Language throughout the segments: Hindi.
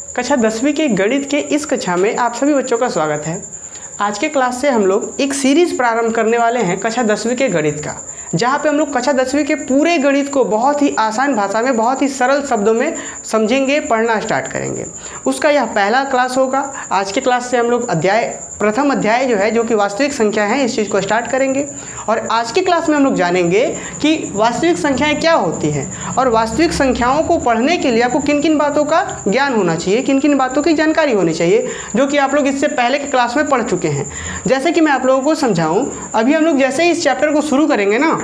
कक्षा 10वीं के गणित के इस कक्षा में आप सभी बच्चों का स्वागत है। आज के क्लास से हम लोग एक सीरीज़ प्रारंभ करने वाले हैं कक्षा 10वीं के गणित का, जहाँ पे हम लोग कक्षा 10वीं के पूरे गणित को बहुत ही आसान भाषा में, बहुत ही सरल शब्दों में समझेंगे, पढ़ना स्टार्ट करेंगे। उसका यह पहला क्लास होगा। आज के क्लास से हम लोग प्रथम अध्याय जो है, जो कि वास्तविक संख्या है, इस चीज़ को स्टार्ट करेंगे। और आज की क्लास में हम लोग जानेंगे कि वास्तविक संख्याएं क्या होती हैं और वास्तविक संख्याओं को पढ़ने के लिए आपको किन किन बातों का ज्ञान होना चाहिए, किन किन बातों की जानकारी होनी चाहिए, जो कि आप लोग इससे पहले के क्लास में पढ़ चुके हैं। जैसे कि मैं आप लोगों को समझाऊं, अभी हम लोग जैसे ही इस चैप्टर को शुरू करेंगे ना,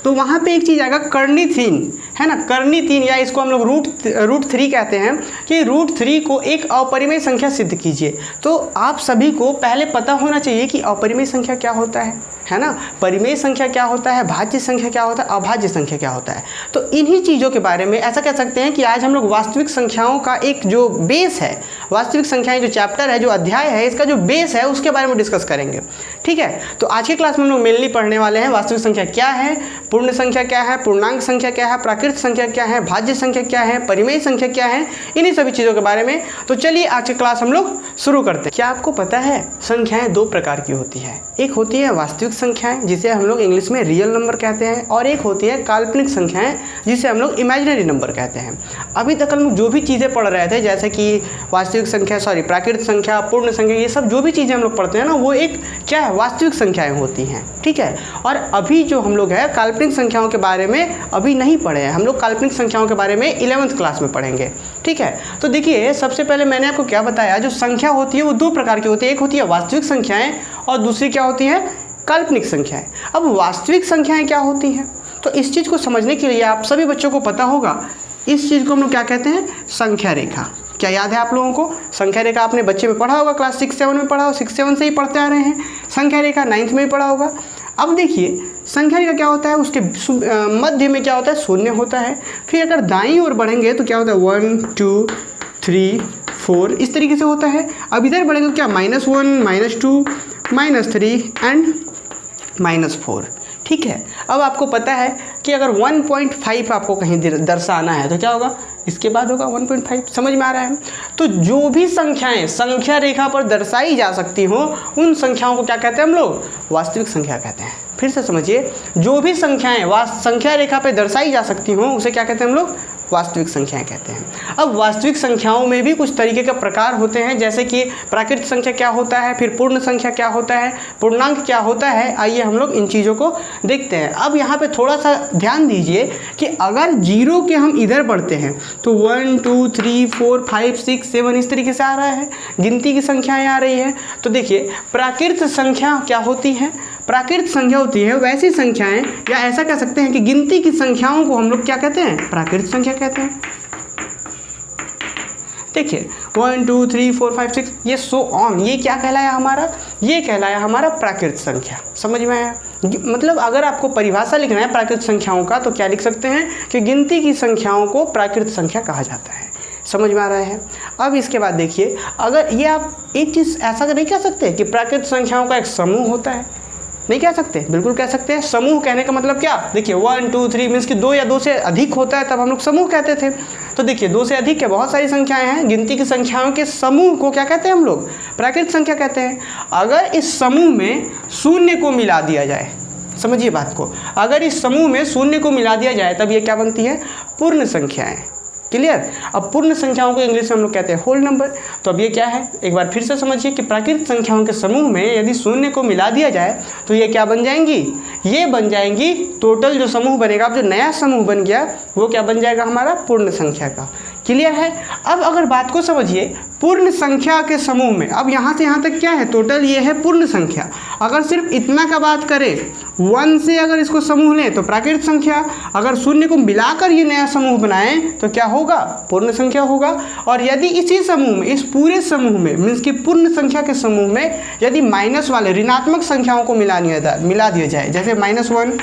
तो वहाँ पे एक चीज़ आएगा कर्णी तीन, है ना। कर्णी तीन, या इसको हम लोग रूट 3 कहते हैं कि रूट 3 को एक अपरिमेय संख्या सिद्ध कीजिए। तो आप सभी को पहले पता होना चाहिए कि अपरिमेय संख्या क्या होता है ना, परिमेय संख्या क्या होता है, भाज्य संख्या क्या होता है, अभाज्य संख्या क्या होता है। तो इन्हीं चीज़ों के बारे में ऐसा कह सकते हैं कि आज हम लोग वास्तविक संख्याओं का एक जो बेस है, वास्तविक संख्याएं जो चैप्टर है, जो अध्याय है, इसका जो बेस है उसके बारे में डिस्कस करेंगे। ठीक है, तो आज के क्लास में हम लोग मेनली पढ़ने वाले हैं वास्तविक संख्या क्या है, पूर्ण संख्या क्या है, पूर्णांक संख्या क्या है, प्राकृत संख्या क्या है, भाज्य संख्या क्या है, परिमेय संख्या क्या है, इन्हीं सभी चीज़ों के बारे में। तो चलिए आज की क्लास हम लोग शुरू करते हैं। क्या आपको पता है संख्याएं दो प्रकार की होती है, एक होती है वास्तविक संख्याएं जिसे हम लोग इंग्लिश में रियल नंबर कहते हैं, और एक होती है काल्पनिक संख्याएं जिसे हम लोग इमेजिनरी नंबर कहते हैं। अभी तक हम लोग जो भी चीज़ें पढ़ रहे थे, जैसे कि वास्तविक संख्या, प्राकृत संख्या, पूर्ण संख्या, ये सब जो भी चीज़ें हम लोग पढ़ते हैं ना, वो एक क्या है, वास्तविक संख्याएं होती हैं। ठीक है, और अभी जो हम लोग है काल्पनिक संख्याओं के बारे में अभी नहीं पढ़े हैं, हम लोग काल्पनिक संख्याओं के बारे में 11th क्लास में पढ़ेंगे। ठीक है, तो देखिए सबसे पहले मैंने आपको क्या बताया, जो संख्या होती है वो दो प्रकार की होती है, एक होती है वास्तविक संख्याएं और दूसरी क्या होती है, काल्पनिक संख्याएं। अब वास्तविक संख्याएं क्या होती हैं, तो इस चीज़ को समझने के लिए आप सभी बच्चों को पता होगा, इस चीज़ को हम लोग क्या कहते हैं, संख्या रेखा। क्या याद है आप लोगों को? संख्या रेखा आपने बच्चे में पढ़ा होगा, क्लास 6-7 में पढ़ा हो, 6-7 से ही पढ़ते आ रहे हैं। संख्या रेखा 9th में ही पढ़ा होगा। अब देखिए संख्या रेखा क्या होता है, उसके मध्य में क्या होता है, शून्य होता है। फिर अगर दाईं ओर बढ़ेंगे तो क्या होता है, 1 2 3 4 इस तरीके से होता है। अब इधर बढ़ेंगे तो क्या, -1 -2 -3 एंड -4। ठीक है, अब आपको पता है कि अगर 1.5 आपको कहीं दर्शाना है तो क्या होगा, इसके बाद होगा 1.5। समझ में आ रहा है? तो जो भी संख्याएं संख्या रेखा पर दर्शाई जा सकती हो, उन संख्याओं को क्या कहते हैं हम लोग, वास्तविक संख्या कहते हैं। फिर से समझिए, जो भी संख्याएं संख्या रेखा पर दर्शाई जा सकती हो उसे क्या कहते हैं हम लोग, वास्तविक संख्याएं कहते हैं। अब वास्तविक संख्याओं में भी कुछ तरीके के प्रकार होते हैं, जैसे कि प्राकृत संख्या क्या होता है, फिर पूर्ण संख्या क्या होता है, पूर्णांक क्या होता है। आइए हम लोग इन चीज़ों को देखते हैं। अब यहाँ पे थोड़ा सा ध्यान दीजिए कि अगर जीरो के हम इधर बढ़ते हैं तो 1 2 3 4 5 6 7 इस तरीके से आ रहा है, गिनती की संख्याएँ आ रही है। तो देखिए प्राकृत संख्या क्या होती है, प्राकृत संख्या होती है वैसी संख्याएं, या ऐसा कह सकते हैं कि गिनती की संख्याओं को हम लोग क्या कहते हैं, प्राकृत संख्या कहते हैं। देखिए 1 2 3 4 5 6 ये सो ऑन, ये क्या कहलाया हमारा, ये कहलाया हमारा प्राकृत संख्या। समझ में आया? मतलब अगर आपको परिभाषा लिखना है प्राकृत संख्याओं का तो क्या लिख सकते हैं कि गिनती की संख्याओं को प्राकृत संख्या कहा जाता है। समझ में आ रहा है? अब इसके बाद देखिए, अगर ये आप एक चीज़ ऐसा नहीं कह सकते कि प्राकृत संख्याओं का एक समूह होता है, नहीं कह सकते, बिल्कुल कह सकते हैं। समूह कहने का मतलब क्या, देखिए 1 2 3 मीन्स कि 2 या 2 से अधिक होता है, तब हम लोग समूह कहते थे। तो देखिए 2 से अधिक के बहुत सारी संख्याएं हैं, गिनती की संख्याओं के समूह को क्या कहते हैं हम लोग, प्राकृत संख्या कहते हैं। अगर इस समूह में शून्य को मिला दिया जाए, समझिए बात को, अगर इस समूह में शून्य को मिला दिया जाए तब ये क्या बनती है, पूर्ण संख्याएं। क्लियर? अब पूर्ण संख्याओं को इंग्लिश में हम लोग कहते हैं होल नंबर। तो अब ये क्या है, एक बार फिर से समझिए कि प्राकृत संख्याओं के समूह में यदि शून्य को मिला दिया जाए तो ये क्या बन जाएंगी, ये बन जाएंगी टोटल जो समूह बनेगा, अब जो नया समूह बन गया वो क्या बन जाएगा, हमारा पूर्ण संख्या का। क्लियर है? अब अगर बात को समझिए, पूर्ण संख्या के समूह में, अब यहाँ से यहाँ तक क्या है, टोटल ये है पूर्ण संख्या। अगर सिर्फ इतना का बात करें, 1 से अगर इसको समूह लें तो प्राकृत संख्या, अगर शून्य को मिलाकर ये नया समूह बनाएं तो क्या होगा, पूर्ण संख्या होगा। और यदि इसी समूह में, इस पूरे समूह में, मीन्स कि पूर्ण संख्या के समूह में यदि माइनस वाले ऋणात्मक संख्याओं को मिला दिया जाए, जैसे -1,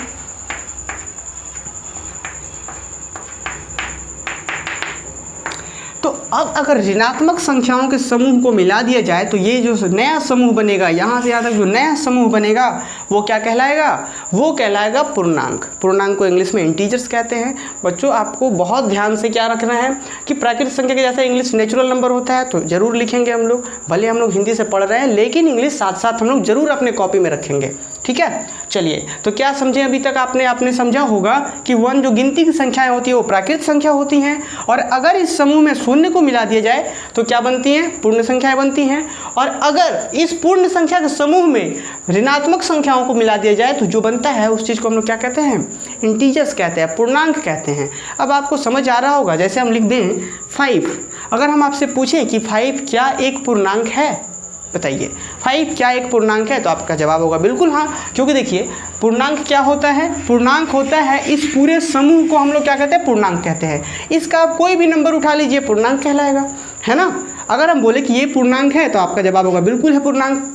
तो अब अगर ऋणात्मक संख्याओं के समूह को मिला दिया जाए तो ये जो नया समूह बनेगा, यहाँ से यहाँ तक जो नया समूह बनेगा वो क्या कहलाएगा, वो कहलाएगा पूर्णांक। पूर्णांक को इंग्लिश में इंटीजर्स कहते हैं। बच्चों आपको बहुत ध्यान से क्या रखना है कि प्राकृतिक संख्या के जैसा इंग्लिश नेचुरल नंबर होता है तो ज़रूर लिखेंगे हम लोग, भले हम लोग हिंदी से पढ़ रहे हैं लेकिन इंग्लिश साथ साथ हम लोग ज़रूर अपने कॉपी में रखेंगे, ठीक है। चलिए, तो क्या समझे अभी तक आपने समझा होगा कि 1 जो गिनती की संख्याएं होती है वो प्राकृतिक संख्या होती हैं, और अगर इस समूह में शून्य को मिला दिया जाए तो क्या बनती हैं, पूर्ण संख्याएं बनती हैं। और अगर इस पूर्ण संख्या के समूह में ऋणात्मक संख्याओं को मिला दिया जाए तो जो बनता है उस चीज़ को हम लोग क्या कहते हैं, इंटीजर्स कहते हैं, पूर्णांक कहते हैं। अब आपको समझ आ रहा होगा, जैसे हम लिख दें 5, अगर हम आपसे पूछें कि 5 क्या एक पूर्णांक है, बताइए 5 क्या एक पूर्णांक है, तो आपका जवाब होगा बिल्कुल हाँ, क्योंकि देखिए पूर्णांक क्या होता है, पूर्णांक होता है इस पूरे समूह को हम लोग क्या कहते हैं, पूर्णांक कहते हैं। इसका आप कोई भी नंबर उठा लीजिए पूर्णांक कहलाएगा, है ना। अगर हम बोले कि ये पूर्णांक है तो आपका जवाब होगा बिल्कुल है पूर्णांक।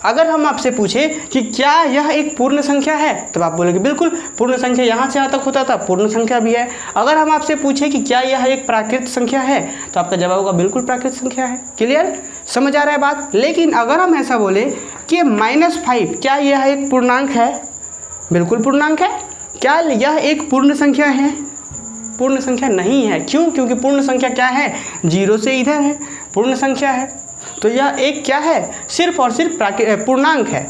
अगर हम आपसे पूछे कि क्या यह एक पूर्ण संख्या है, तब आप बोलेंगे बिल्कुल, पूर्ण संख्या यहाँ से यहाँ तक होता था, पूर्ण संख्या भी है। अगर हम आपसे पूछे कि क्या यह एक प्राकृतिक संख्या है, तो आपका जवाब होगा बिल्कुल प्राकृतिक संख्या है। क्लियर, समझ आ रहा है बात। लेकिन अगर हम ऐसा बोले कि -5 क्या यह एक पूर्णांक है, बिल्कुल पूर्णांक है। क्या यह एक पूर्ण संख्या है, पूर्ण संख्या नहीं है। क्यों, क्योंकि पूर्ण संख्या क्या है, 0 से इधर है, पूर्ण संख्या है। तो यह एक क्या है, सिर्फ और सिर्फ पूर्णांक है,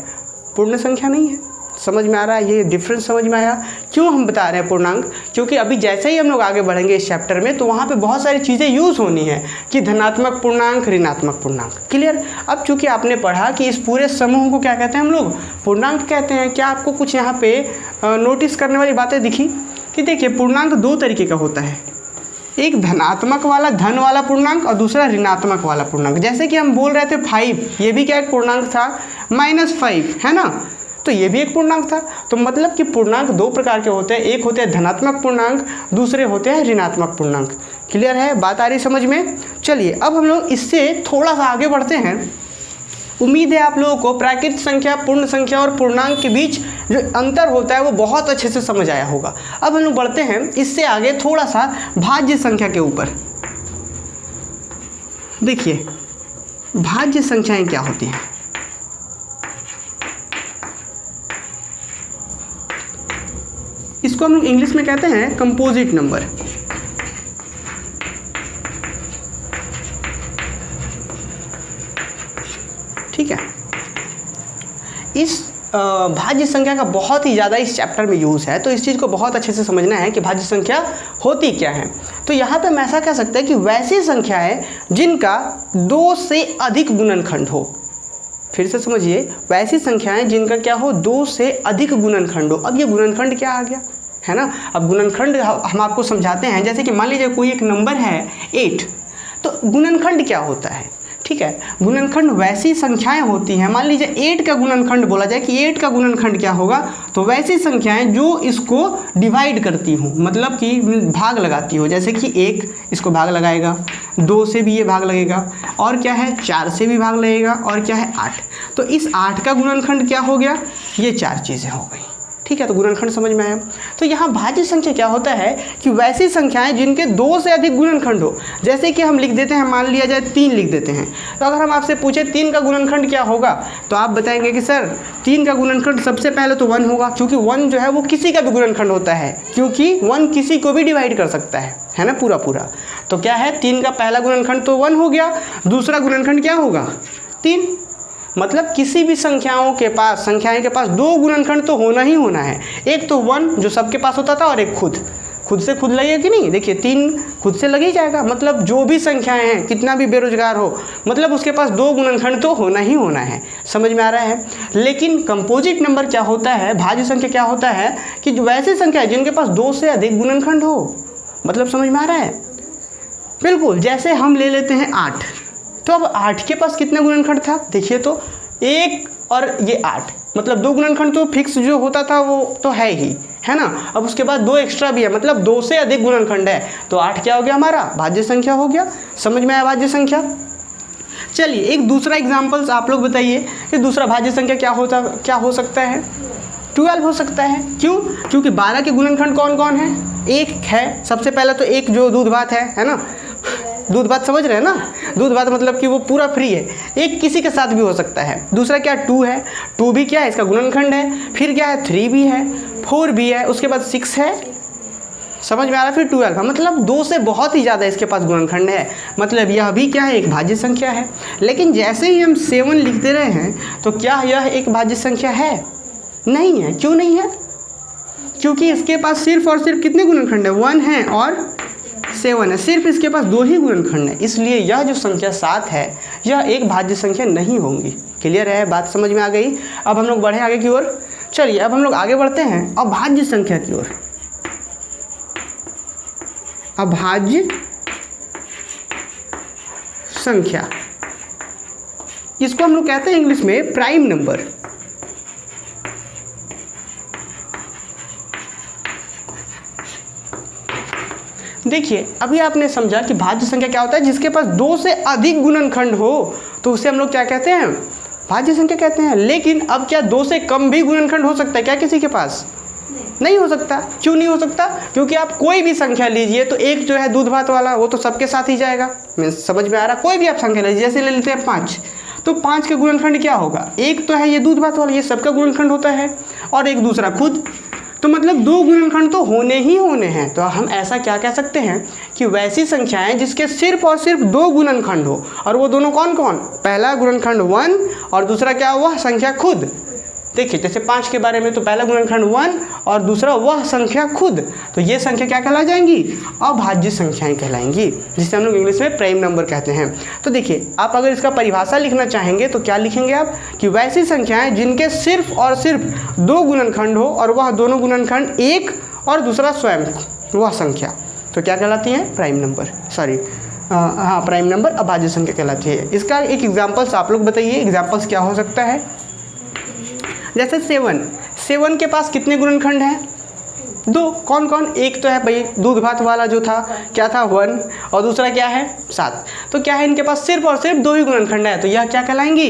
पूर्ण संख्या नहीं है। समझ में आ रहा है, ये डिफरेंस समझ में आया। क्यों हम बता रहे हैं पूर्णांक, क्योंकि अभी जैसे ही हम लोग आगे बढ़ेंगे इस चैप्टर में तो वहाँ पे बहुत सारी चीज़ें यूज़ होनी है कि धनात्मक पूर्णांक, ऋणात्मक पूर्णांक। क्लियर। अब चूंकि आपने पढ़ा कि इस पूरे समूह को क्या कहते हैं हम लोग, पूर्णांक कहते हैं। क्या आपको कुछ यहाँ पे नोटिस करने वाली बातें दिखी कि देखिए पूर्णांक 2 तरीके का होता है, एक धनात्मक वाला, धन वाला पूर्णांक, और दूसरा ऋणात्मक वाला पूर्णांक। जैसे कि हम बोल रहे थे 5, ये भी क्या एक पूर्णांक था, -5 है ना, तो ये भी एक पूर्णांक था। तो मतलब कि पूर्णांक 2 प्रकार के होते हैं, एक होते हैं धनात्मक पूर्णांक, दूसरे होते हैं ऋणात्मक पूर्णांक। क्लियर है, बात आ रही समझ में। चलिए अब हम लोग इससे थोड़ा सा आगे बढ़ते हैं। उम्मीद है आप लोगों को प्राकृतिक संख्या, पूर्ण संख्या और पूर्णांक के बीच जो अंतर होता है वो बहुत अच्छे से समझ आया होगा। अब हम लोग बढ़ते हैं इससे आगे थोड़ा सा भाज्य संख्या के ऊपर। देखिए भाज्य संख्याएं क्या होती हैं। इसको हम लोग इंग्लिश में कहते हैं कंपोजिट नंबर। ठीक है, इस भाज्य संख्या का बहुत ही ज़्यादा इस चैप्टर में यूज़ है, तो इस चीज़ को बहुत अच्छे से समझना है कि भाज्य संख्या होती क्या है। तो यहाँ पे हम ऐसा कह सकते हैं कि वैसी संख्याएं जिनका 2 से अधिक गुणनखंड हो। फिर से समझिए, वैसी संख्याएं जिनका क्या हो, 2 से अधिक गुणनखंड हो। अब ये गुणनखंड क्या आ गया, है ना। अब गुणनखंड हम आपको समझाते हैं। जैसे कि मान लीजिए कोई एक नंबर है 8, तो गुणनखंड क्या होता है, ठीक है। गुणनखंड वैसी संख्याएं होती हैं, मान लीजिए 8 का गुणनखंड बोला जाए कि 8 का गुणनखंड क्या होगा, तो वैसी संख्याएं जो इसको डिवाइड करती हूँ, मतलब कि भाग लगाती हो। जैसे कि 1 इसको भाग लगाएगा, 2 से भी ये भाग लगेगा, और क्या है 4 से भी भाग लगेगा, और क्या है 8। तो इस 8 का गुणनखंड क्या हो गया, ये 4 चीज़ें हो गई। ठीक है, तो गुणनखंड समझ में आया। तो यहाँ भाज्य संख्या क्या होता है कि वैसी संख्याएं जिनके 2 से अधिक गुणनखंड हो। जैसे कि हम लिख देते हैं, मान लिया जाए 3 लिख देते हैं, तो अगर हम आपसे पूछे 3 का गुणनखंड क्या होगा, तो आप बताएंगे कि सर 3 का गुणनखंड सबसे पहले तो 1 होगा, क्योंकि 1 जो है वो किसी का भी गुणनखंड होता है, क्योंकि 1 किसी को भी डिवाइड कर सकता है ना, पूरा पूरा। तो क्या है, 3 का पहला गुणनखंड तो 1 हो गया, दूसरा गुणनखंड क्या होगा 3। मतलब किसी भी संख्याएं के पास 2 गुणनखंड तो होना ही होना है। एक तो 1 जो सबके पास होता था, और एक खुद से खुद लगेगा कि नहीं। देखिए 3 खुद से लग ही जाएगा, मतलब जो भी संख्याएं हैं, कितना भी बेरोजगार हो, मतलब उसके पास 2 गुणनखंड तो होना ही होना है। समझ में आ रहा है। लेकिन कंपोजिट नंबर क्या होता है, भाज्य संख्या क्या होता है कि जो वैसी संख्या है जिनके पास 2 से अधिक गुणनखंड हो। मतलब समझ में आ रहा है, बिल्कुल। जैसे हम ले लेते हैं 8, तो अब 8 के पास कितना गुणनखंड था, देखिए तो 1 और ये 8, मतलब 2 गुणनखंड तो फिक्स जो होता था वो तो है ही, है ना। अब उसके बाद 2 एक्स्ट्रा भी है, मतलब 2 से अधिक गुणनखंड है, तो 8 क्या हो गया हमारा, भाज्य संख्या हो गया। समझ में आया भाज्य संख्या। चलिए एक दूसरा एग्जाम्पल्स आप लोग बताइए कि दूसरा भाज्य संख्या क्या हो सकता है। 12 हो सकता है। क्यों, क्योंकि 12 के गुणनखंड कौन कौन है, 1 है सबसे पहले, तो 1 जो दूध भात है ना, दूध भात समझ रहे हैं ना, दूध भात मतलब कि वो पूरा फ्री है, एक किसी के साथ भी हो सकता है। दूसरा क्या 2 है, 2 भी क्या है इसका गुणनखंड है, फिर क्या है 3 भी है, 4 भी है, उसके बाद 6 है, समझ में आ रहा है, फिर 12 मतलब 2 से बहुत ही ज़्यादा इसके पास गुणनखंड है, मतलब यह भी क्या है एक भाज्य संख्या है। लेकिन जैसे ही हम 7 लिखते रहे हैं तो क्या यह एक भाज्य संख्या है? नहीं है। क्यों नहीं है? क्योंकि इसके पास सिर्फ और सिर्फ कितने गुणनखंड है, 1 है और 7 है, सिर्फ इसके पास 2 ही गुणनखंड है, इसलिए यह जो संख्या 7 है यह एक भाज्य संख्या नहीं होंगी। क्लियर है, बात समझ में आ गई। अब हम लोग बढ़े आगे की ओर। चलिए अब हम लोग आगे बढ़ते हैं अभाज्य संख्या की ओर। अभाज्य संख्या, इसको हम लोग कहते हैं इंग्लिश में प्राइम नंबर। देखिए अभी आपने समझा कि भाज्य संख्या क्या होता है, जिसके पास 2 से अधिक गुणनखंड हो तो उसे हम लोग क्या कहते हैं, भाज्य संख्या कहते हैं। लेकिन अब क्या 2 से कम भी गुणनखंड हो सकता है क्या किसी के पास? नहीं हो सकता। क्यों नहीं हो सकता? क्योंकि आप कोई भी संख्या लीजिए तो एक जो है दूध भात वाला वो तो सबके साथ ही जाएगा। मैं समझ में आ रहा, कोई भी आप संख्या लीजिए, जैसे ले लेते हैं 5, तो 5 के गुणनखंड क्या होगा, एक तो है ये दूध भात वाला, ये सबका गुणनखंड होता है, और एक दूसरा खुद, तो मतलब 2 गुणनखंड तो होने ही होने हैं। तो हम ऐसा क्या कह सकते हैं कि वैसी संख्याएं जिसके सिर्फ और सिर्फ 2 गुणनखंड हो, और वो दोनों कौन कौन, पहला गुणनखंड 1 और दूसरा क्या हुआ संख्या खुद। देखिए जैसे 5 के बारे में तो पहला गुणनखंड 1 और दूसरा वह संख्या खुद, तो ये संख्या क्या कहला जाएंगी, अभाज्य संख्याएं कहलाएंगी, जिसे हम लोग इंग्लिश में प्राइम नंबर कहते हैं। तो देखिए आप अगर इसका परिभाषा लिखना चाहेंगे तो क्या लिखेंगे आप, कि वैसी संख्याएं जिनके सिर्फ और सिर्फ 2 गुणनखंड हो और वह दोनों गुणनखंड एक और दूसरा स्वयं वह संख्या, तो क्या कहलाती है, प्राइम नंबर, प्राइम नंबर अभाज्य संख्या कहलाती है। इसका एक एग्जाम्पल्स आप लोग बताइए, एग्जाम्पल्स क्या हो सकता है। जैसे 7 के पास कितने गुणनखंड हैं, 2, कौन कौन, एक तो है भाई दूध भात वाला जो था क्या था 1, और दूसरा क्या है 7, तो क्या है इनके पास सिर्फ और सिर्फ 2 ही गुणनखंड है, तो यह क्या कहलाएंगी,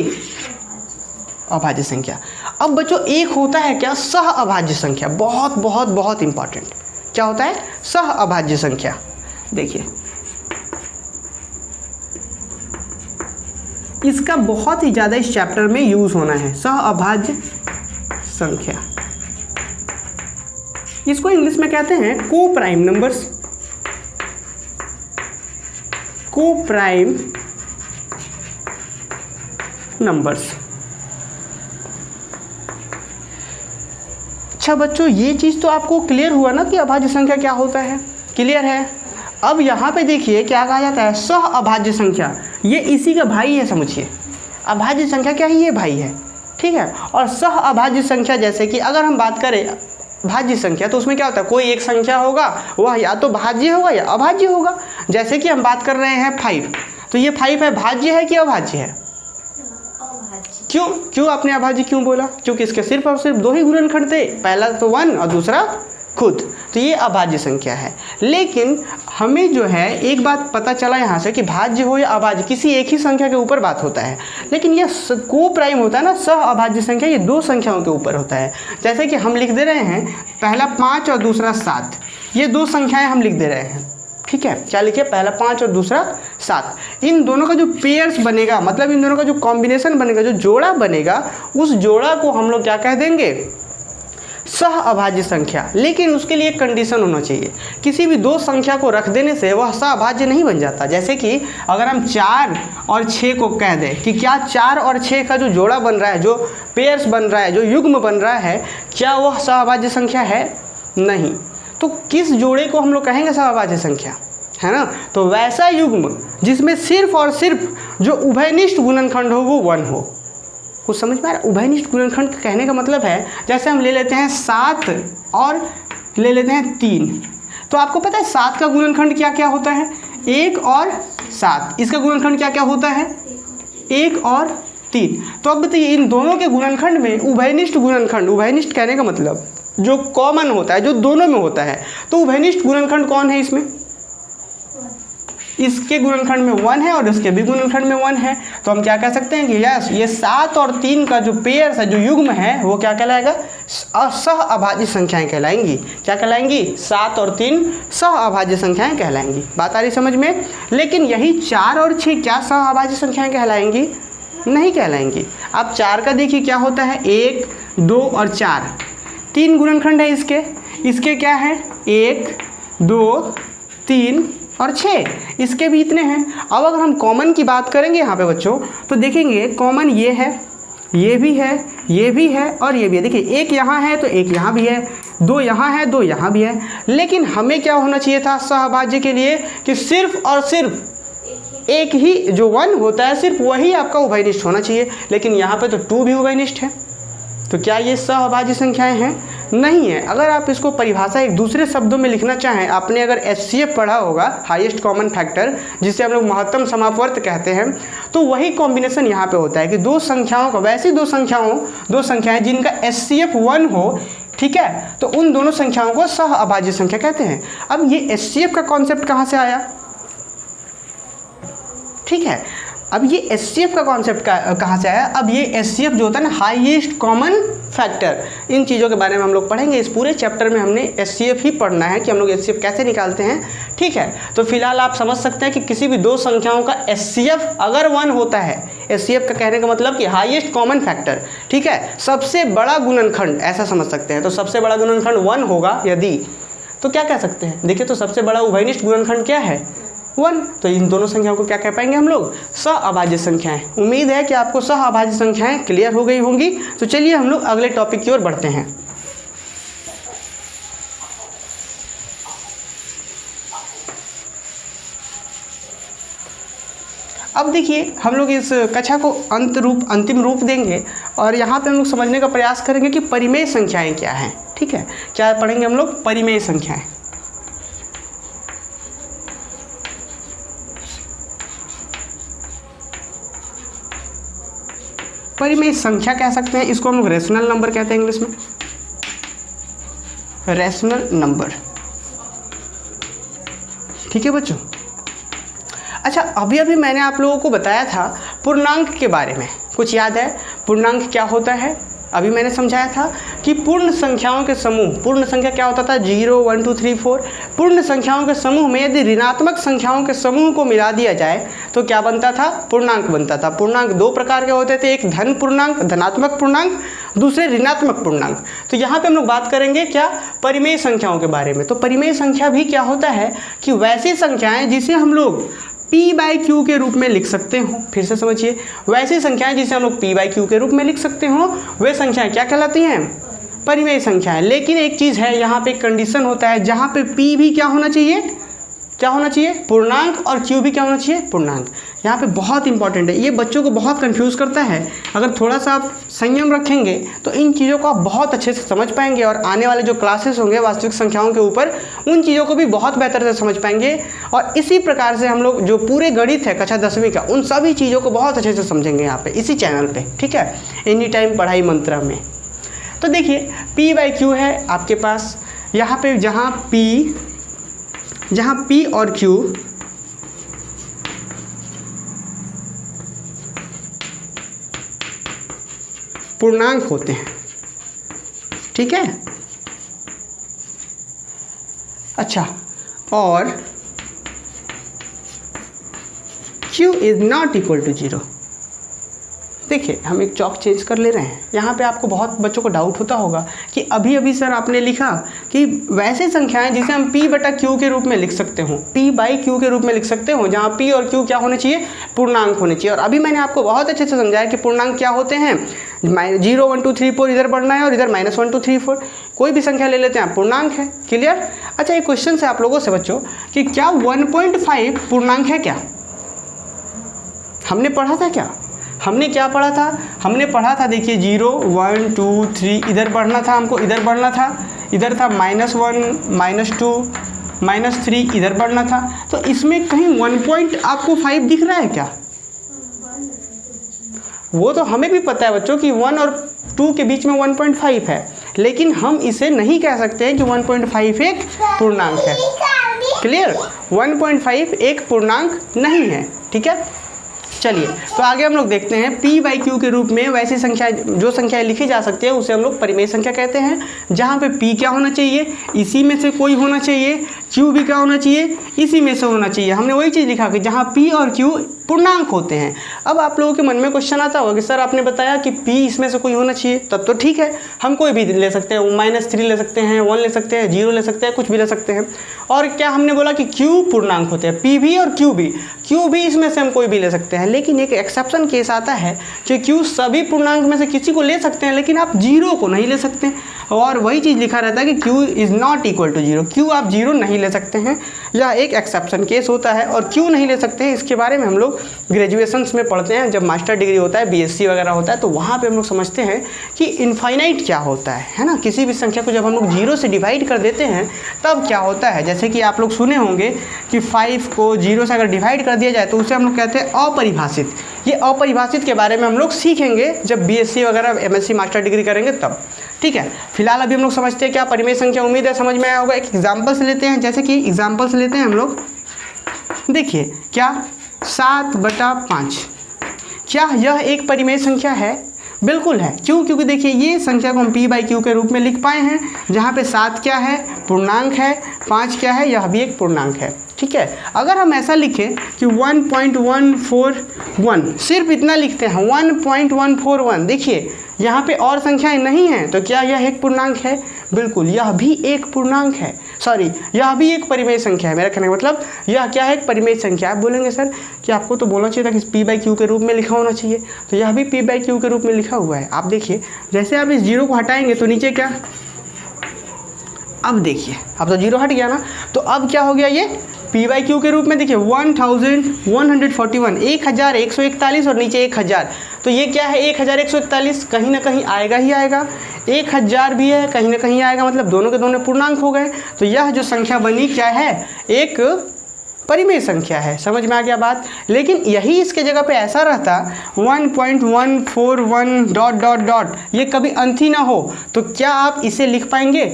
अभाज्य संख्या। अब बच्चों एक होता है क्या, सह अभाज्य संख्या, बहुत बहुत बहुत इंपॉर्टेंट, क्या होता है सह अभाज्य संख्या। देखिए इसका बहुत ही ज़्यादा इस चैप्टर में यूज होना है, सह अभाज्य संख्या, इसको इंग्लिश में कहते हैं को प्राइम नंबर्स, को प्राइम नंबर्स। अच्छा बच्चों ये चीज़ तो आपको क्लियर हुआ ना कि अभाज्य संख्या क्या होता है, क्लियर है। अब यहाँ पे देखिए क्या कहा जाता है, सह अभाज्य संख्या, ये इसी का भाई है, समझिए अभाज्य संख्या क्या है, ये भाई है, ठीक है। और सह अभाज्य संख्या जैसे कि अगर हम बात करें भाज्य संख्या तो उसमें क्या होता है, कोई एक संख्या होगा वह या तो भाज्य होगा या अभाज्य होगा। जैसे कि हम बात कर रहे हैं 5, तो ये 5 है, भाज्य है कि अभाज्य है, क्यों आपने अभाज्य क्यों बोला, क्योंकि इसके सिर्फ और सिर्फ 2 ही गुणनखंड थे, पहला तो 1 और दूसरा खुद, तो ये अभाज्य संख्या है। लेकिन हमें जो है एक बात पता चला यहाँ से कि भाज्य हो या अभाज्य किसी एक ही संख्या के ऊपर बात होता है, लेकिन ये को प्राइम होता है ना, सह अभाज्य संख्या, ये 2 संख्याओं के ऊपर होता है। जैसे कि हम लिख दे रहे हैं पहला 5 और दूसरा 7, ये 2 संख्याएं हम लिख दे रहे हैं, ठीक है। क्या लिखिए, पहला 5 और दूसरा 7, इन दोनों का जो पेयर्स बनेगा, मतलब इन दोनों का जो कॉम्बिनेशन बनेगा, जो जोड़ा बनेगा, उस जोड़ा को हम लोग क्या कह देंगे, सह अभाज्य संख्या। लेकिन उसके लिए एक कंडीशन होना चाहिए, किसी भी 2 संख्या को रख देने से वह सह अभाज्य नहीं बन जाता। जैसे कि अगर हम 4 और 6 को कह दें कि क्या 4 और 6 का जो जोड़ा बन रहा है, जो पेयर्स बन रहा है, जो युग्म बन रहा है, क्या वह सह अभाज्य संख्या है, नहीं। तो किस जोड़े को हम लोग कहेंगे सह अभाज्य संख्या, है ना। तो वैसा युग्म जिसमें सिर्फ और सिर्फ जो उभयनिष्ठ गुणनखंड हो वो 1 हो, कुछ समझ में आ रहा है। उभयनिष्ठ गुणनखंड कहने का मतलब है, जैसे हम ले लेते हैं 7 और ले लेते हैं 3, तो आपको पता है 7 का गुणनखंड क्या क्या होता है, 1 और 7, इसका गुणनखंड क्या क्या होता है, 1 और 3। तो अब बताइए इन दोनों के गुणनखंड में उभयनिष्ठ गुणनखंड, उभयनिष्ठ कहने का मतलब जो कॉमन होता है, जो दोनों में होता है, तो उभयनिष्ठ गुणनखंड कौन है इसमें, इसके गुणनखंड में 1 है और इसके भी गुणनखंड में 1 है, तो हम क्या कह सकते हैं कि यस ये 7 और 3 का जो पेयर है, जो युग्म है, वो क्या कहलाएगा, सह अभाज्य संख्याएं कहलाएंगी। क्या कहलाएंगी, 7 और 3 सह अभाज्य संख्याएं कहलाएंगी। बात आ रही समझ में। लेकिन यही 4 और 6 क्या सह अभाज्य संख्याएं कहलाएंगी, नहीं कहलाएंगी। अब 4 का देखिए क्या होता है, 1 2 और 4, 3 गुणनखंड है इसके क्या है, 1 2 3 और 6, इसके भी इतने हैं। अब अगर हम कॉमन की बात करेंगे यहाँ पे बच्चों, तो देखेंगे कॉमन ये है, ये भी है, ये भी है और ये भी है। देखिए 1 यहाँ है तो 1 यहाँ भी है, 2 यहाँ है, 2 यहाँ भी है। लेकिन हमें क्या होना चाहिए था सहभाज्य के लिए कि सिर्फ और सिर्फ एक ही जो 1 होता है, सिर्फ वही आपका उभयनिष्ठ होना चाहिए। लेकिन यहाँ पे तो 2 भी उभयनिष्ठ है, तो क्या ये सहभाज्य संख्याएं हैं, नहीं है। अगर आप इसको परिभाषा एक दूसरे शब्दों में लिखना चाहें, आपने अगर HCF पढ़ा होगा, हाईएस्ट कॉमन फैक्टर, जिसे हम लोग महत्तम समापवर्त कहते हैं, तो वही कॉम्बिनेशन यहाँ पे होता है कि दो संख्याओं का, वैसी दो संख्याएं जिनका HCF 1 हो, ठीक है, तो उन दोनों संख्याओं को सह अभाज्य संख्या कहते हैं। अब ये HCF का कॉन्सेप्ट कहाँ से आया, ठीक है, अब ये HCF का कॉन्सेप्ट कहाँ से आया। अब ये HCF जो होता है ना, हाईएस्ट कॉमन फैक्टर, इन चीज़ों के बारे में हम लोग पढ़ेंगे। इस पूरे चैप्टर में हमने HCF ही पढ़ना है कि हम लोग HCF कैसे निकालते हैं, ठीक है। तो फिलहाल आप समझ सकते हैं कि किसी भी दो संख्याओं का HCF अगर 1 होता है, HCF का कहने का मतलब कि हाईएस्ट कॉमन फैक्टर, ठीक है, सबसे बड़ा गुणनखंड, ऐसा समझ सकते हैं। तो सबसे बड़ा गुणनखंड 1 होगा यदि, तो क्या कह सकते हैं, देखिए तो सबसे बड़ा उभयनिष्ठ गुणनखंड क्या है, 1। तो इन दोनों संख्याओं को क्या कह पाएंगे हम लोग, सह अभाज्य संख्याएं। उम्मीद है कि आपको सह अभाज्य संख्याएं क्लियर हो गई होंगी। तो चलिए हम लोग अगले टॉपिक की ओर बढ़ते हैं। अब देखिए हम लोग इस कक्षा को अंतिम रूप देंगे और यहाँ पे हम लोग समझने का प्रयास करेंगे कि परिमेय संख्याएं क्या हैं, ठीक है। क्या पढ़ेंगे हम लोग, परिमेय संख्याएं। परिमेय संख्या कह सकते हैं, इसको हम लोग रेशनल नंबर कहते हैं इंग्लिश में, रेशनल नंबर, ठीक है बच्चों। अच्छा, अभी मैंने आप लोगों को बताया था पूर्णांक के बारे में, कुछ याद है पूर्णांक क्या होता है। अभी मैंने समझाया था कि पूर्ण संख्याओं के समूह, पूर्ण संख्या क्या होता था, 0 1 2 3 4, पूर्ण संख्याओं के समूह में यदि ऋणात्मक संख्याओं के समूह को मिला दिया जाए तो क्या बनता था, पूर्णांक बनता था। पूर्णांक दो प्रकार के होते थे, एक धन पूर्णांक, धनात्मक पूर्णांक, दूसरे ऋणात्मक पूर्णांक। तो यहाँ पे हम लोग बात करेंगे क्या, परिमेय संख्याओं के बारे में। तो परिमेय संख्या भी क्या होता है कि वैसी संख्याएं जिसे हम लोग P/Q के रूप में लिख सकते हो। फिर से समझिए, वैसी संख्याएं जिसे हम लोग P/Q के रूप में लिख सकते हो, वे संख्याएं क्या कहलाती हैं, परिमेय संख्याएं। लेकिन एक चीज़ है, यहाँ पे कंडीशन होता है, जहाँ पे P भी क्या होना चाहिए, क्या होना चाहिए, पूर्णांक, और Q भी क्या होना चाहिए, पूर्णांक। यहाँ पे बहुत इंपॉर्टेंट है, ये बच्चों को बहुत कंफ्यूज करता है। अगर थोड़ा सा आप संयम रखेंगे तो इन चीज़ों को आप बहुत अच्छे से समझ पाएंगे और आने वाले जो क्लासेस होंगे वास्तविक संख्याओं के ऊपर, उन चीज़ों को भी बहुत बेहतर से समझ पाएंगे। और इसी प्रकार से हम लोग जो पूरे गणित है कक्षा 10वीं का, उन सभी चीज़ों को बहुत अच्छे से समझेंगे यहाँ पे इसी चैनल पे, ठीक है, एनी टाइम पढ़ाई मंत्रा में। तो देखिए P/Q है आपके पास, यहाँ पे जहाँ P और Q पूर्णांक होते हैं, ठीक है। अच्छा, और Q is not equal to 0। देखिए हम एक चौक चेंज कर ले रहे हैं। यहाँ पे आपको बहुत बच्चों को डाउट होता होगा कि अभी सर आपने लिखा कि वैसे संख्याएं जिसे हम P/Q के रूप में लिख सकते हो, P/Q के रूप में लिख सकते हो, जहाँ P और Q क्या होने चाहिए, पूर्णांक होने चाहिए। और अभी मैंने आपको बहुत अच्छे से समझाया कि पूर्णांक क्या होते हैं, 0 1 2 3 4 इधर बढ़ना है और इधर -1 2 3 4, कोई भी संख्या ले लेते हैं पूर्णांक है। क्लियर। अच्छा, एक क्वेश्चन है आप लोगों से बच्चों कि क्या 1.5 पूर्णांक है क्या, हमने पढ़ा था क्या, हमने क्या पढ़ा था, हमने पढ़ा था, देखिए 0 1 2 3 इधर बढ़ना था, हमको इधर बढ़ना था, इधर था -1 -2 -3 इधर बढ़ना था। तो इसमें कहीं 1.5 दिख रहा है क्या, वो तो हमें भी पता है बच्चों कि 1 और 2 के बीच में 1.5 है, लेकिन हम इसे नहीं कह सकते हैं कि 1.5 एक पूर्णांक है। क्लियर, 1.5 एक पूर्णांक नहीं है। ठीक है, चलिए तो आगे हम लोग देखते हैं p बाई क्यू के रूप में वैसी संख्या जो संख्याएं लिखी जा सकती है उसे हम लोग परिमेय संख्या कहते हैं, जहाँ पे p क्या होना चाहिए, इसी में से कोई होना चाहिए, q भी क्या होना चाहिए, इसी में से होना चाहिए। हमने वही चीज़ लिखा कि जहाँ p और q पूर्णांक होते हैं। अब आप लोगों के मन में क्वेश्चन आता होगा कि सर आपने बताया कि p इसमें से कोई होना चाहिए, तब तो ठीक है, हम कोई भी ले सकते हैं, -3 ले सकते हैं, 1 ले सकते हैं, 0 ले सकते हैं, कुछ भी ले सकते हैं। और क्या हमने बोला कि q पूर्णांक होते हैं, p भी और q भी इसमें से हम कोई भी ले सकते हैं। लेकिन एक एक्सेप्शन केस आता है कि q सभी पूर्णांक में से किसी को ले सकते हैं, लेकिन आप 0 को नहीं ले सकते। और वही चीज़ लिखा रहता है कि q is not equal to 0, q आप 0 नहीं ले सकते हैं। यह एक एक्सेप्शन केस होता है। और क्यों नहीं ले सकते हैं इसके बारे में हम लोग ग्रेजुएशंस में पढ़ते हैं, जब मास्टर डिग्री होता है, बीएससी वगैरह होता है, तो वहाँ पे हम लोग समझते हैं कि इनफाइनाइट क्या होता है ना। किसी भी संख्या को जब हम लोग 0 से डिवाइड कर देते हैं तब क्या होता है, जैसे कि आप लोग सुने होंगे कि 5 को 0 से अगर डिवाइड कर दिया जाए तो उसे हम लोग कहते हैं अपरिभाषित। ये अपरिभाषित के बारे में हम लोग सीखेंगे जब बीएससी वगैरह एमएससी मास्टर डिग्री करेंगे तब। ठीक है, फिलहाल अभी हम लोग समझते हैं क्या परिमेय संख्या, उम्मीद है समझ में आया होगा। एक एग्जाम्पल से लेते हैं, जैसे कि एग्जाम्पल से लेते हैं हम लोग, देखिए क्या 7/5, क्या यह एक परिमेय संख्या है? बिल्कुल है। क्यों? क्योंकि देखिए ये संख्या को हम p बाई क्यू के रूप में लिख पाए हैं, जहाँ पे 7 क्या है, पूर्णांक है, 5 क्या है, यह भी एक पूर्णांक है। ठीक है, अगर हम ऐसा लिखें कि 1.141, सिर्फ इतना लिखते हैं 1.141, देखिए यहाँ पे और संख्याएं नहीं हैं, तो क्या यह एक पूर्णांक है? बिल्कुल, यह भी एक पूर्णांक है, सॉरी यह भी एक परिमेय संख्या है। मेरा कहने का मतलब यह क्या है, एक परिमेय संख्या। आप बोलेंगे सर कि आपको तो बोलना चाहिए था कि p बाई क्यू के रूप में लिखा होना चाहिए, तो यह भी p बाई क्यू के रूप में लिखा हुआ है। आप देखिए जैसे आप इस 0 को हटाएंगे तो नीचे क्या, अब देखिए अब तो 0 हट गया ना, तो अब क्या हो गया, ये p बाई क्यू के रूप में देखिए 1141, 1141 और नीचे 1000, तो ये क्या है 1141, कहीं ना कहीं आएगा ही आएगा। 1000 भी है, कहीं ना कहीं आएगा, मतलब दोनों के दोनों पूर्णांक हो गए। तो यह जो संख्या बनी क्या है, एक परिमेय संख्या है। समझ में आ गया बात। लेकिन यही इसके जगह पे ऐसा रहता 1.141 ... ये कभी अंत ही ना हो, तो क्या आप इसे लिख पाएंगे?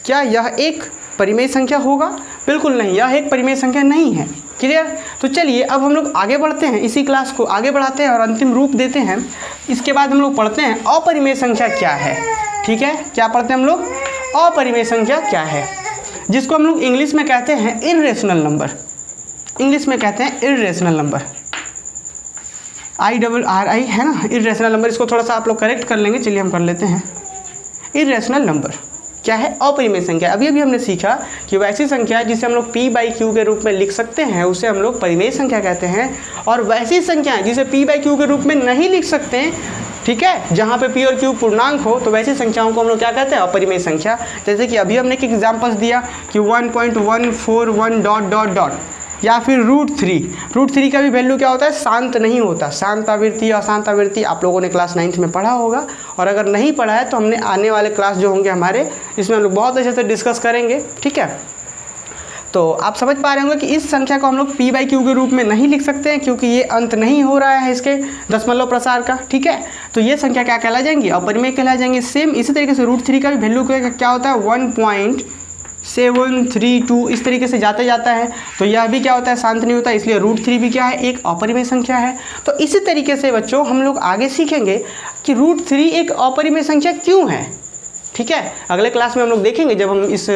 क्या यह एक परिमेय संख्या होगा? बिल्कुल नहीं, यह एक परिमेय संख्या नहीं है। क्लियर? तो चलिए अब हम लोग आगे बढ़ते हैं, इसी क्लास को आगे बढ़ाते हैं और अंतिम रूप देते हैं। इसके बाद हम लोग पढ़ते हैं अपरिमेय संख्या क्या है। ठीक है, क्या पढ़ते हैं हम लोग? अपरिमेय संख्या क्या है, जिसको हम लोग इंग्लिश में कहते हैं इर्रेशनल नंबर। इंग्लिश में कहते हैं इर्रेशनल नंबर, IRRI है ना, इर्रेशनल नंबर। इसको थोड़ा सा आप लोग करेक्ट कर लेंगे, चलिए हम कर लेते हैं। इर्रेशनल नंबर क्या है? अपरिमेय संख्या। अभी हमने सीखा कि वैसी संख्या जिसे हम लोग p बाई क्यू के रूप में लिख सकते हैं उसे हम लोग परिमेय संख्या कहते हैं, और वैसी संख्याएं जिसे p बाई क्यू के रूप में नहीं लिख सकते हैं, ठीक है, जहाँ पे p और q पूर्णांक हो, तो वैसी संख्याओं को हम लोग क्या कहते हैं? अपरिमेय संख्या। जैसे कि अभी हमने एक एग्जाम्पल्स दिया कि 1.141 ... या फिर √3 का भी वैल्यू क्या होता है? शांत नहीं होता। शांत आवृत्ति, अशांत आवृत्ति आप लोगों ने क्लास 9th में पढ़ा होगा, और अगर नहीं पढ़ा है तो हमने आने वाले क्लास जो होंगे हमारे, इसमें हम लोग बहुत अच्छे से डिस्कस करेंगे। ठीक है, तो आप समझ पा रहे होंगे कि इस संख्या को हम लोग p बाई क्यू के रूप में नहीं लिख सकते हैं, क्योंकि ये अंत नहीं हो रहा है इसके दशमलव प्रसार का। ठीक है, तो ये संख्या क्या कहला जाएंगी? अपरिमेय कहला जाएंगी। सेम इसी तरीके से √3 का भी वैल्यू क्या होता है? 1.732 इस तरीके से जाता है, तो यह भी क्या होता है? शांत नहीं होता, इसलिए √3 भी क्या है? एक अपरिमेय संख्या है। तो इसी तरीके से बच्चों हम लोग आगे सीखेंगे कि √3 एक अपरिमेय संख्या क्यों है। ठीक है, अगले क्लास में हम लोग देखेंगे, जब हम इस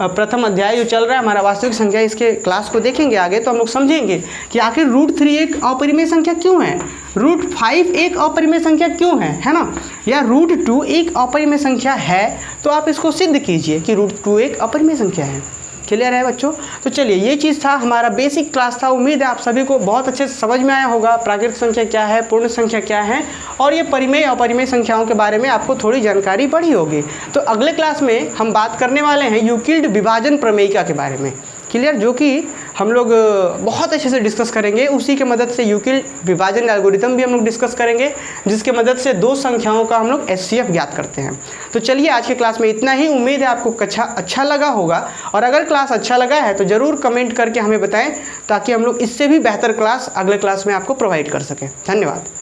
प्रथम अध्याय जो चल रहा है हमारा वास्तविक संख्या, इसके क्लास को देखेंगे आगे, तो हम लोग समझेंगे कि आखिर √3 एक अपरिमेय संख्या क्यों है, √5 एक अपरिमेय संख्या क्यों है ना, या √2 एक अपरिमेय संख्या है। तो आप इसको सिद्ध कीजिए कि √2 एक अपरिमेय संख्या है। क्लियर है बच्चों? तो चलिए ये चीज़ था, हमारा बेसिक क्लास था। उम्मीद है आप सभी को बहुत अच्छे से समझ में आया होगा प्राकृतिक संख्या क्या है, पूर्ण संख्या क्या है, और ये परिमेय अपरिमेय संख्याओं के बारे में आपको थोड़ी जानकारी बढ़ी होगी। तो अगले क्लास में हम बात करने वाले हैं यूक्लिड विभाजन प्रमेयिका के बारे में। क्लियर? जो कि हम लोग बहुत अच्छे से डिस्कस करेंगे। उसी के मदद से यूक्लिड विभाजन एल्गोरिथम भी हम लोग डिस्कस करेंगे, जिसके मदद से दो संख्याओं का हम लोग HCF ज्ञात करते हैं। तो चलिए आज के क्लास में इतना ही। उम्मीद है आपको कक्षा अच्छा लगा होगा, और अगर क्लास अच्छा लगा है तो ज़रूर कमेंट करके हमें बताएं, ताकि हम लोग इससे भी बेहतर क्लास अगले क्लास में आपको प्रोवाइड कर सकें। धन्यवाद।